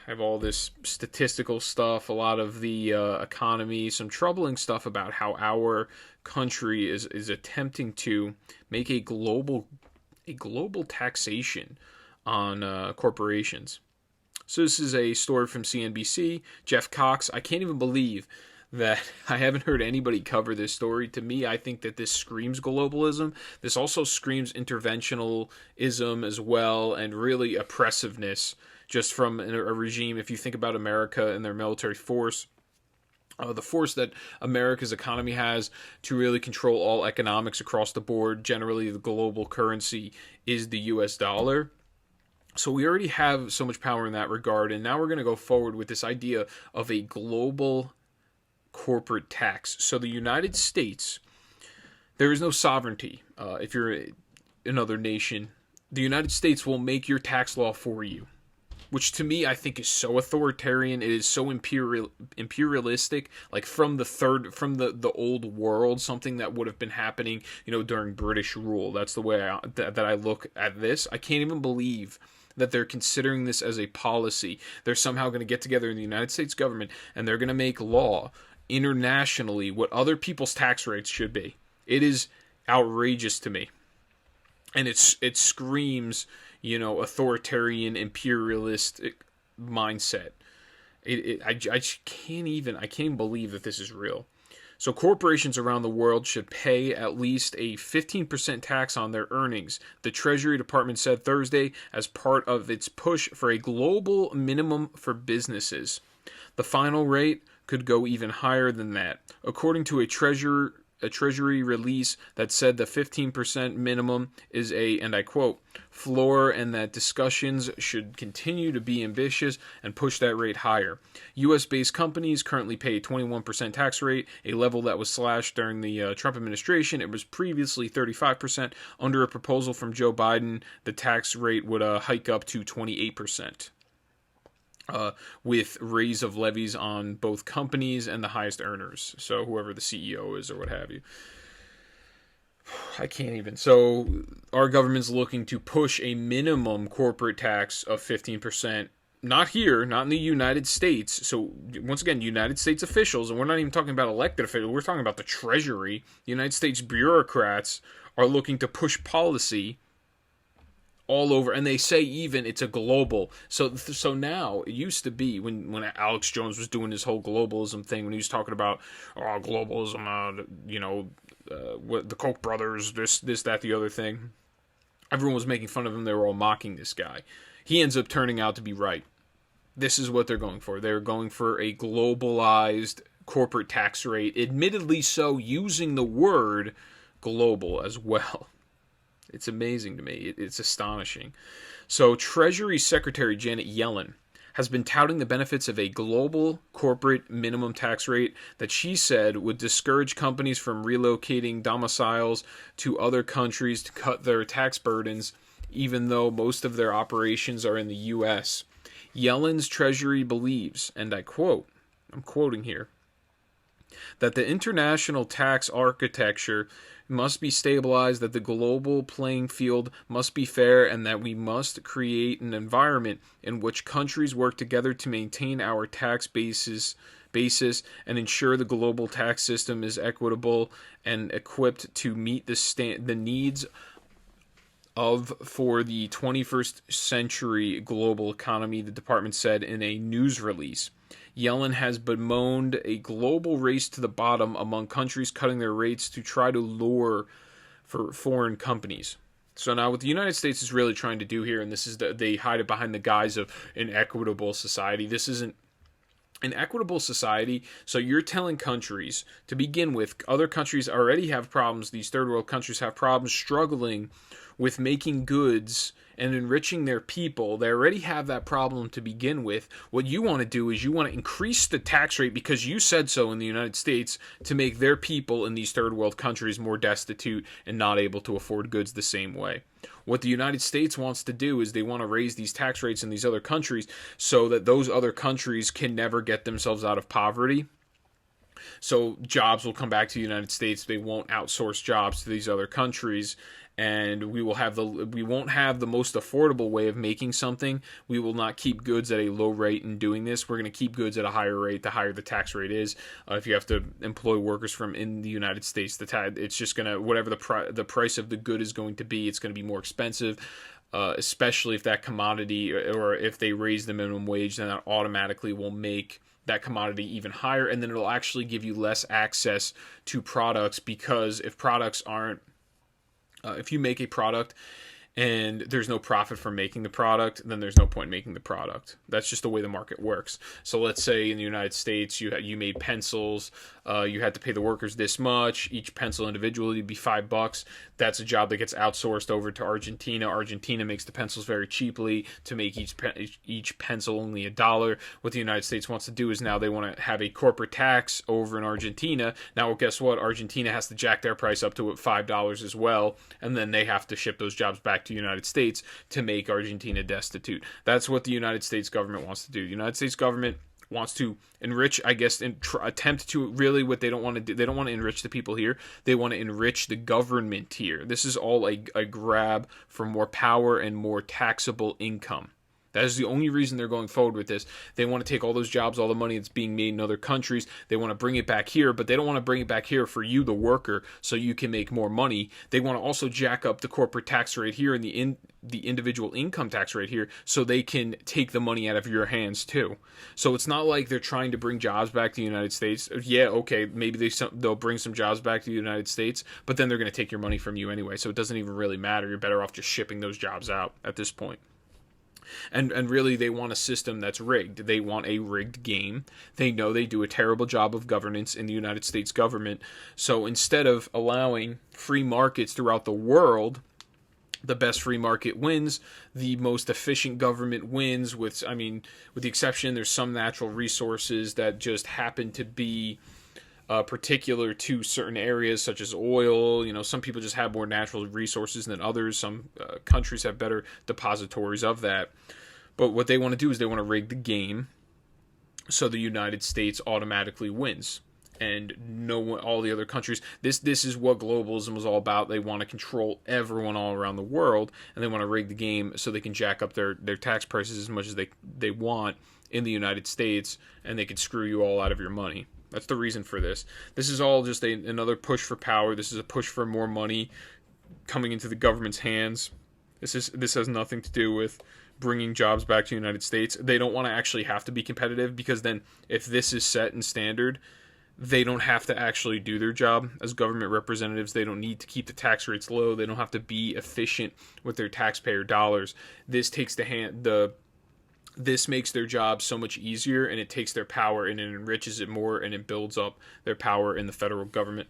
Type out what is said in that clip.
have all this statistical stuff, a lot of the economy, some troubling stuff about how our country is attempting to make a global taxation on corporations. So this is a story from CNBC. Jeff Cox. I can't even believe that I haven't heard anybody cover this story. To me, I think that this screams globalism. This also screams interventionism as well, and really oppressiveness just from a regime. If you think about America and their military force, the force that America's economy has to really control all economics across the board, generally the global currency is the US dollar. So we already have so much power in that regard, and now we're going to go forward with this idea of a global corporate tax. So the United States, there is no sovereignty. If you're another nation, the United States will make your tax law for you, which to me I think is so authoritarian. It is so imperialistic, like from the old world, something that would have been happening, during British rule. That's the way that I look at this. I can't even believe that they're considering this as a policy. They're somehow going to get together in the United States government and they're going to make law internationally what other people's tax rates should be. It is outrageous to me. And it screams, authoritarian, imperialistic mindset. I can't even believe that this is real. So corporations around the world should pay at least a 15% tax on their earnings, the Treasury Department said Thursday as part of its push for a global minimum for businesses. The final rate could go even higher than that, according to a Treasury release that said the 15% minimum is a, and I quote, floor, and that discussions should continue to be ambitious and push that rate higher. U.S.-based companies currently pay a 21% tax rate, a level that was slashed during the Trump administration. It was previously 35%. Under a proposal from Joe Biden, the tax rate would hike up to 28%. With raise of levies on both companies and the highest earners. So whoever the CEO is or what have you. I can't even. So our government's looking to push a minimum corporate tax of 15%. Not here, not in the United States. So once again, United States officials, and we're not even talking about elected officials, we're talking about the Treasury. United States bureaucrats are looking to push policy all over, and they say even it's a global. So now it used to be when Alex Jones was doing his whole globalism thing, when he was talking about globalism, what the Koch brothers, this, that, the other thing. Everyone was making fun of him. They were all mocking this guy. He ends up turning out to be right. This is what they're going for. They're going for a globalized corporate tax rate, admittedly so using the word global as well. It's amazing to me. It's astonishing. So Treasury Secretary Janet Yellen has been touting the benefits of a global corporate minimum tax rate that she said would discourage companies from relocating domiciles to other countries to cut their tax burdens, even though most of their operations are in the U.S. Yellen's Treasury believes, and I quote, I'm quoting here, that the international tax architecture must be stabilized, that the global playing field must be fair, and that we must create an environment in which countries work together to maintain our tax basis and ensure the global tax system is equitable and equipped to meet the needs for the 21st century global economy, the department said in a news release. Yellen has bemoaned a global race to the bottom among countries cutting their rates to try to lure for foreign companies. So now what the United States is really trying to do here, and this is they hide it behind the guise of an equitable society. This isn't an equitable society. So you're telling countries, to begin with, other countries already have problems. These third world countries have problems struggling with making goods and enriching their people. They already have that problem to begin with. What you want to do is you want to increase the tax rate because you said so in the United States to make their people in these third world countries more destitute and not able to afford goods the same way. What the United States wants to do is they want to raise these tax rates in these other countries so that those other countries can never get themselves out of poverty. So jobs will come back to the United States. They won't outsource jobs to these other countries. and we won't have the most affordable way of making something. We will not keep goods at a low rate in doing this. We're going to keep goods at a higher rate. The higher the tax rate is, if you have to employ workers from in the United States, it's just going to, whatever the price of the good is going to be, it's going to be more expensive. Especially if that commodity, or if they raise the minimum wage, then that automatically will make that commodity even higher, and then it'll actually give you less access to products, because if you make a product and there's no profit from making the product, then there's no point in making the product. That's just the way the market works. So let's say in the United States you made pencils, you had to pay the workers this much. Each pencil individually would be $5. That's a job that gets outsourced over to Argentina. Argentina makes the pencils very cheaply to make each pencil only $1. What the United States wants to do is now they want to have a corporate tax over in Argentina. Now, well, guess what? Argentina has to jack their price up to $5 as well, and then they have to ship those jobs back to the United States to make Argentina destitute. That's what the United States government wants to do. The United States government wants to enrich, I guess, and attempt to really, what they don't want to do. They don't want to enrich the people here. They want to enrich the government here. This is all a grab for more power and more taxable income. That is the only reason they're going forward with this. They want to take all those jobs, all the money that's being made in other countries. They want to bring it back here, but they don't want to bring it back here for you, the worker, so you can make more money. They want to also jack up the corporate tax rate here and the individual income tax rate here, so they can take the money out of your hands too. So it's not like they're trying to bring jobs back to the United States. Yeah, okay, maybe they'll bring some jobs back to the United States, but then they're going to take your money from you anyway, so it doesn't even really matter. You're better off just shipping those jobs out at this point. And really, they want a system that's rigged. They want a rigged game. They know they do a terrible job of governance in the United States government. So instead of allowing free markets throughout the world, the best free market wins, the most efficient government wins, with the exception, there's some natural resources that just happen to be particular to certain areas, such as oil. Some people just have more natural resources than others. Some countries have better depositories of that. But what they want to do is they want to rig the game so the United States automatically wins, and all the other countries. This is what globalism was all about. They want to control everyone all around the world, and they want to rig the game so they can jack up their tax prices as much as they want in the United States, and they can screw you all out of your money. That's the reason for this. This is all just another push for power. This is a push for more money coming into the government's hands. This has nothing to do with bringing jobs back to the United States. They don't want to actually have to be competitive, because then if this is set in standard, they don't have to actually do their job as government representatives. They don't need to keep the tax rates low. They don't have to be efficient with their taxpayer dollars. This makes their job so much easier, and it takes their power and it enriches it more, and it builds up their power in the federal government.